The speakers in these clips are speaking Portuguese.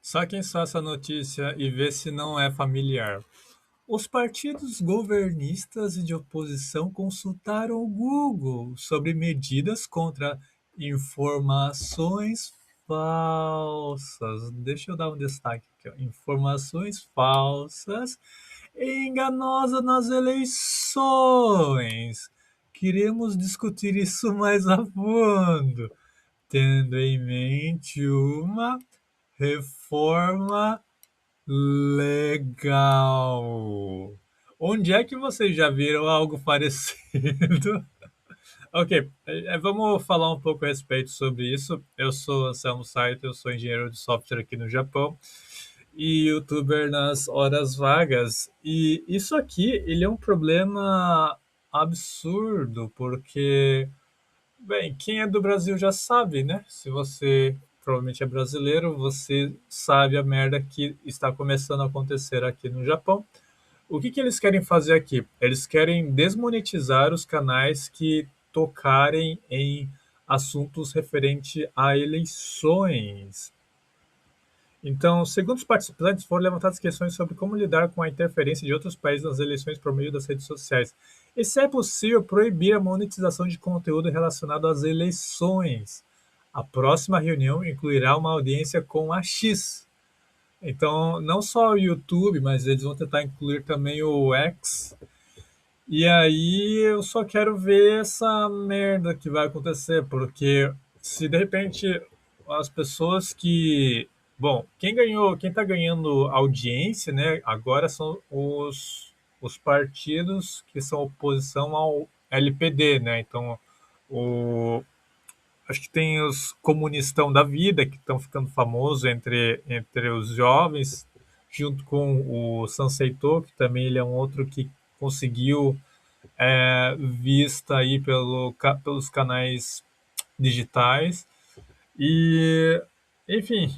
Saquem só essa notícia e vê se não é familiar. Os partidos governistas e de oposição consultaram o Google sobre medidas contra informações falsas. Deixa eu dar um destaque aqui, ó. Informações falsas e enganosas nas eleições. Queremos discutir isso mais a fundo, tendo em mente uma reforma legal. Onde é que vocês já viram algo parecido? Ok, vamos falar um pouco a respeito sobre isso. Eu sou Anselmo Saito, eu sou engenheiro de software aqui no Japão e youtuber nas horas vagas. E isso aqui, ele é um problema absurdo, porque bem, quem é do Brasil já sabe, né? Se você provavelmente é brasileiro, você sabe a merda que está começando a acontecer aqui no Japão. O que eles querem fazer aqui? Eles querem desmonetizar os canais que tocarem em assuntos referentes a eleições. Então, segundo os participantes, foram levantadas questões sobre como lidar com a interferência de outros países nas eleições por meio das redes sociais. E se é possível proibir a monetização de conteúdo relacionado às eleições. A próxima reunião incluirá uma audiência com a X. Então, não só o YouTube, mas eles vão tentar incluir também o X. E aí eu só quero ver essa merda que vai acontecer, porque se de repente as pessoas que. Bom, quem tá ganhando audiência, né, agora são os partidos que são oposição ao LPD, né? Então, o, acho que tem os comunistão da vida que estão ficando famosos entre os jovens, junto com o Sanseitor, que também ele é um outro que conseguiu vista aí pelos canais digitais. E, enfim,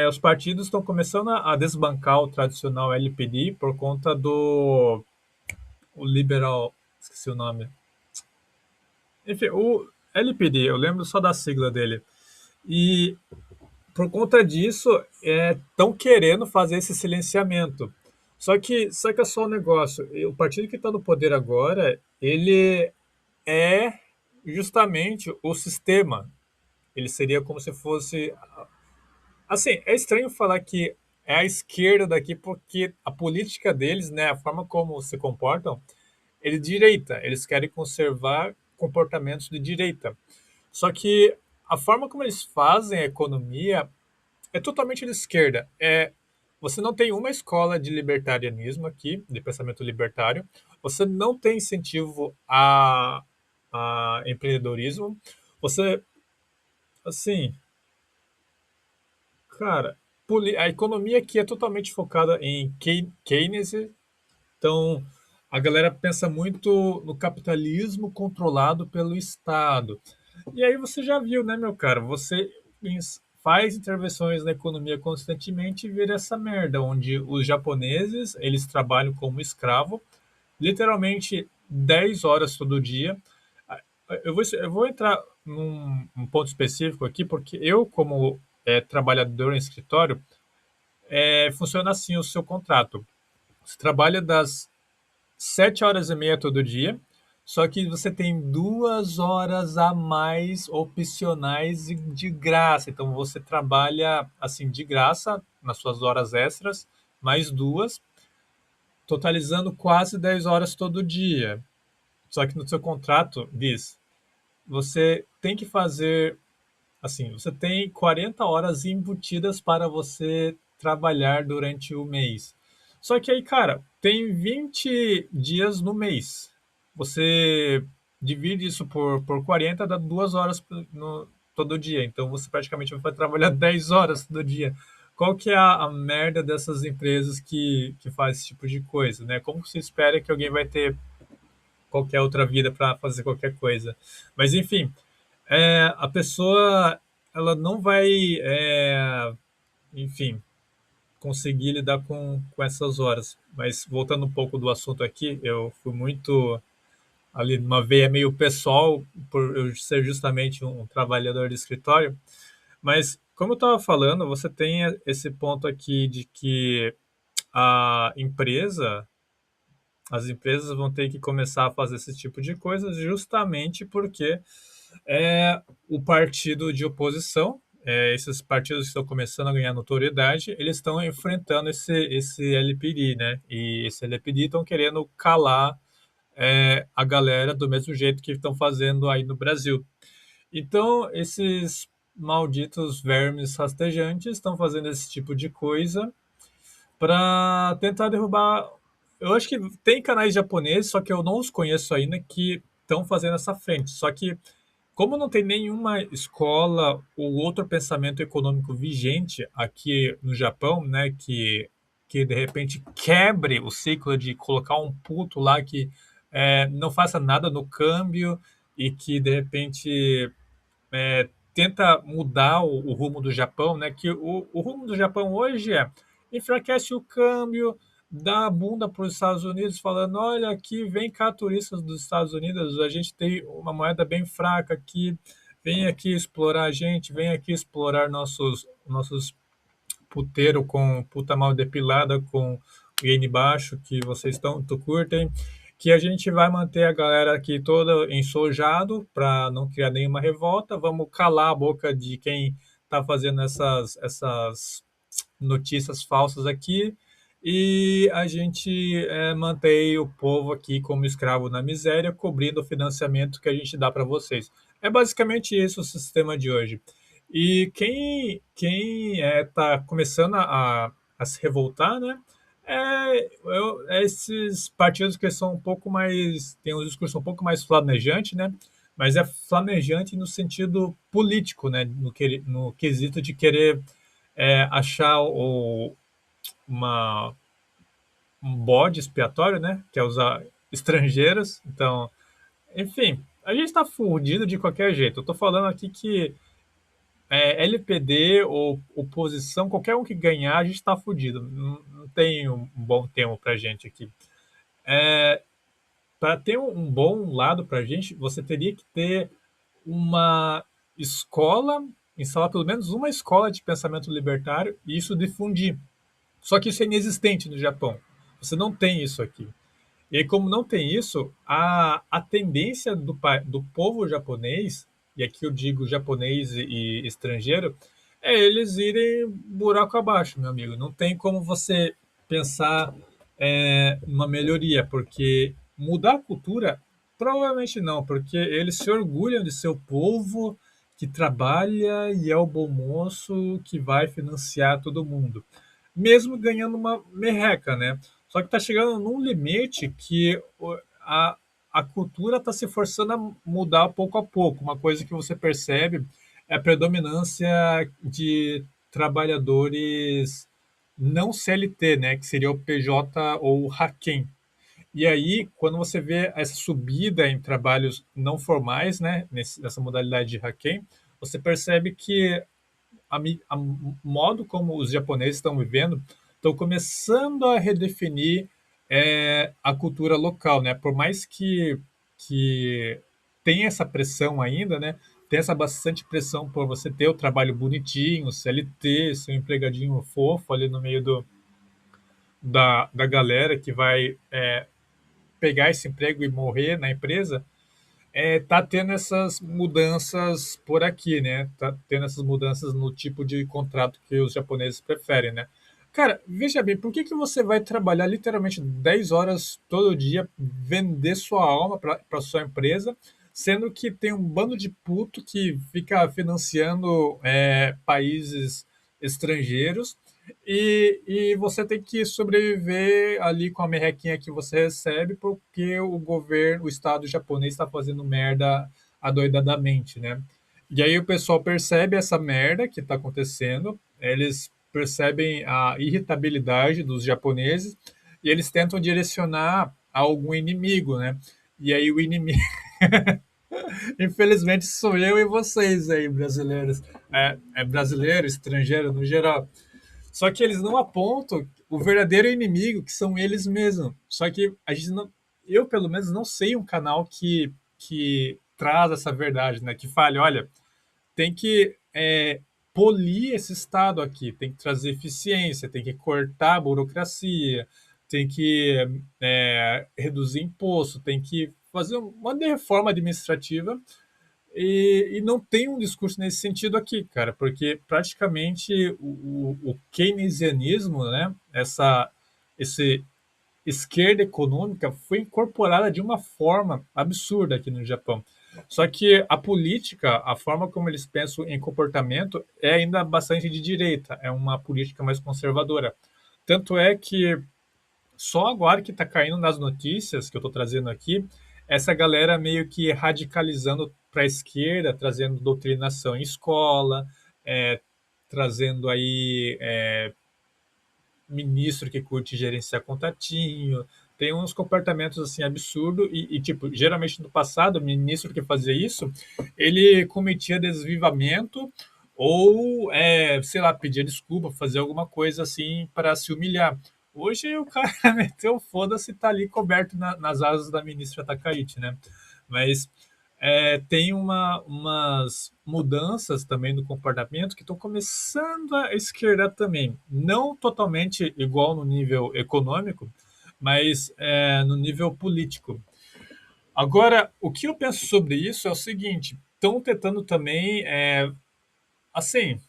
os partidos estão começando a desbancar o tradicional LPD por conta do o liberal, esqueci o nome. Enfim, o LPD, eu lembro só da sigla dele. E por conta disso, estão querendo fazer esse silenciamento. Só que é só um negócio. O partido que está no poder agora, ele é justamente o sistema. Ele seria como se fosse. Assim, é estranho falar que é a esquerda daqui, porque a política deles, né, a forma como se comportam, é de direita. Eles querem conservar comportamentos de direita. Só que a forma como eles fazem a economia é totalmente de esquerda. Você não tem uma escola de libertarianismo aqui, de pensamento libertário. Você não tem incentivo a empreendedorismo. Você, assim, cara, a economia aqui é totalmente focada em Keynes. Então, a galera pensa muito no capitalismo controlado pelo Estado. E aí você já viu, né, meu caro? Você faz intervenções na economia constantemente e vira essa merda, onde os japoneses, eles trabalham como escravo, literalmente 10 horas todo dia. Eu vou entrar num ponto específico aqui, porque eu, como trabalhador em escritório, funciona assim o seu contrato. Você trabalha das 7 horas e meia todo dia, só que você tem 2 horas a mais opcionais e de graça. Então você trabalha assim de graça nas suas horas extras, mais duas, totalizando quase 10 horas todo dia. Só que no seu contrato diz, você tem que fazer assim, você tem 40 horas embutidas para você trabalhar durante o mês. Só que aí, cara, tem 20 dias no mês. Você divide isso por 40, dá 2 horas todo dia. Então você praticamente vai trabalhar 10 horas todo dia. Qual que é a merda dessas empresas que faz esse tipo de coisa, né? Como se espera que alguém vai ter qualquer outra vida para fazer qualquer coisa? Mas enfim, a pessoa ela não vai, enfim, conseguir lidar com essas horas. Mas voltando um pouco do assunto aqui, eu fui muito ali numa veia meio pessoal, por eu ser justamente um trabalhador de escritório, mas como eu estava falando, você tem esse ponto aqui de que a empresa as empresas vão ter que começar a fazer esse tipo de coisa justamente porque o partido de oposição, esses partidos que estão começando a ganhar notoriedade, eles estão enfrentando esse LPD, né? E esse LPD estão querendo calar a galera do mesmo jeito que estão fazendo aí no Brasil. Então, esses malditos vermes rastejantes estão fazendo esse tipo de coisa para tentar derrubar. Eu acho que tem canais japoneses, só que eu não os conheço ainda, que estão fazendo essa frente. Só que, como não tem nenhuma escola ou outro pensamento econômico vigente aqui no Japão, né, que de repente quebre o ciclo de colocar um puto lá que não faça nada no câmbio e que de repente tenta mudar o rumo do Japão, né? Que o rumo do Japão hoje enfraquece o câmbio, dá a bunda para os Estados Unidos, falando: olha, aqui vem cá, turistas dos Estados Unidos, a gente tem uma moeda bem fraca aqui, vem aqui explorar a gente, vem aqui explorar nossos puteiro com puta mal depilada, com gain baixo, que vocês tanto curtem, que a gente vai manter a galera aqui toda ensojado para não criar nenhuma revolta, vamos calar a boca de quem está fazendo essas notícias falsas aqui e a gente mantém o povo aqui como escravo na miséria, cobrindo o financiamento que a gente dá para vocês. É basicamente isso o sistema de hoje. E quem está começando a se revoltar, né? É esses partidos que são um pouco mais, tem um discurso um pouco mais flamejante, né? Mas é flamejante no sentido político, né? No quesito de querer achar uma, um bode expiatório, né? Que é usar estrangeiros. Então, enfim, a gente está fudido de qualquer jeito. Eu estou falando aqui que LPD ou oposição, qualquer um que ganhar, a gente está fudido. Não tem um bom termo para gente aqui. Para ter um bom lado para a gente, você teria que ter uma escola, instalar pelo menos uma escola de pensamento libertário e isso difundir. Só que isso é inexistente no Japão. Você não tem isso aqui. E aí, como não tem isso, a tendência do povo japonês, e aqui eu digo japonês e estrangeiro, é eles irem buraco abaixo, meu amigo. Não tem como você pensar numa melhoria, porque mudar a cultura, provavelmente não, porque eles se orgulham de ser o povo que trabalha e é o bom moço que vai financiar todo mundo, mesmo ganhando uma merreca, né? Só que está chegando num limite que a, a cultura está se forçando a mudar pouco a pouco. Uma coisa que você percebe é a predominância de trabalhadores não CLT, né, que seria o PJ ou o Haken. E aí, quando você vê essa subida em trabalhos não formais, né, nessa modalidade de Haken, você percebe que o modo como os japoneses estão vivendo, estão começando a redefinir a cultura local, né? Por mais que tenha essa pressão ainda, né? Tem essa bastante pressão por você ter o trabalho bonitinho, CLT, seu empregadinho fofo ali no meio da galera que vai pegar esse emprego e morrer na empresa, tá tendo essas mudanças por aqui, né? Tá tendo essas mudanças no tipo de contrato que os japoneses preferem, né? Cara, veja bem, por que você vai trabalhar literalmente 10 horas todo dia, vender sua alma para sua empresa, sendo que tem um bando de puto que fica financiando países estrangeiros e você tem que sobreviver ali com a merrequinha que você recebe, porque o governo, o Estado japonês está fazendo merda adoidadamente, né? E aí o pessoal percebe essa merda que está acontecendo, eles percebem a irritabilidade dos japoneses e eles tentam direcionar a algum inimigo, né? E aí o inimigo, infelizmente, sou eu e vocês aí, brasileiros. É brasileiro, estrangeiro no geral. Só que eles não apontam o verdadeiro inimigo, que são eles mesmos. Só que a gente não, eu pelo menos não sei um canal que traz essa verdade, né? Que fale, olha, tem que polir esse Estado aqui, tem que trazer eficiência, tem que cortar a burocracia, tem que reduzir imposto, tem que fazer uma reforma administrativa e não tem um discurso nesse sentido aqui, cara, porque praticamente o keynesianismo, né, esse esquerda econômica foi incorporada de uma forma absurda aqui no Japão. Só que a política, a forma como eles pensam em comportamento é ainda bastante de direita, é uma política mais conservadora. Tanto é que só agora que está caindo nas notícias que eu estou trazendo aqui, essa galera meio que radicalizando para a esquerda, trazendo doutrinação em escola, é, trazendo aí ministro que curte gerenciar contatinho, tem uns comportamentos assim absurdos tipo, geralmente no passado, o ministro que fazia isso, ele cometia desvivamento ou, sei lá, pedia desculpa, fazia alguma coisa assim para se humilhar. Hoje o cara meteu foda-se e tá ali coberto nas asas da ministra Takaichi, né? Mas tem umas mudanças também no comportamento que estão começando a esquerdar também. Não totalmente igual no nível econômico, mas no nível político. Agora, o que eu penso sobre isso é o seguinte: estão tentando também, assim,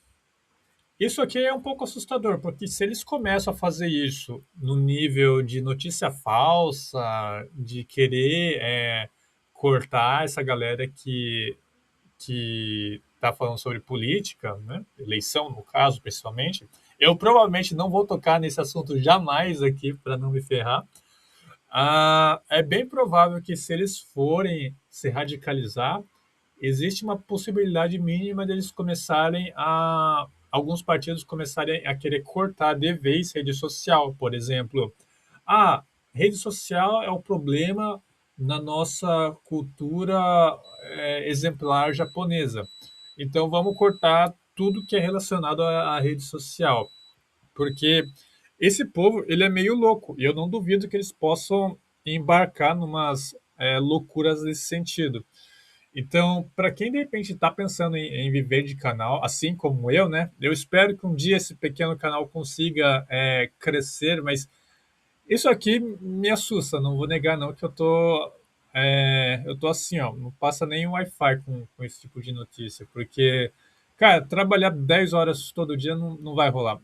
isso aqui é um pouco assustador, porque se eles começam a fazer isso no nível de notícia falsa, de querer cortar essa galera que está falando sobre política, né? Eleição, no caso, principalmente. Eu provavelmente não vou tocar nesse assunto jamais aqui para não me ferrar. É bem provável que se eles forem se radicalizar, existe uma possibilidade mínima deles começarem a alguns partidos começarem a querer cortar de vez rede social, por exemplo. Ah, rede social é o problema na nossa cultura exemplar japonesa. Então vamos cortar tudo que é relacionado à rede social, porque esse povo ele é meio louco e eu não duvido que eles possam embarcar numas loucuras nesse sentido. Então, para quem de repente está pensando em viver de canal, assim como eu, né? Eu espero que um dia esse pequeno canal consiga crescer, mas isso aqui me assusta, não vou negar não, que eu tô assim, ó, não passa nem Wi-Fi com esse tipo de notícia, porque, cara, trabalhar 10 horas todo dia não vai rolar.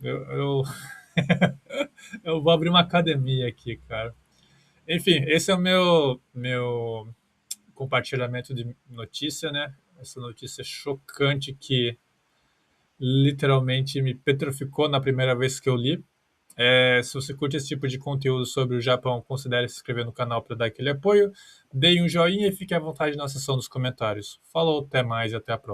Eu vou abrir uma academia aqui, cara. Enfim, esse é o meu compartilhamento de notícia, né? Essa notícia chocante que literalmente me petrificou na primeira vez que eu li. Se você curte esse tipo de conteúdo sobre o Japão, considere se inscrever no canal para dar aquele apoio. Deem um joinha e fique à vontade na seção dos comentários. Falou, até mais e até a próxima.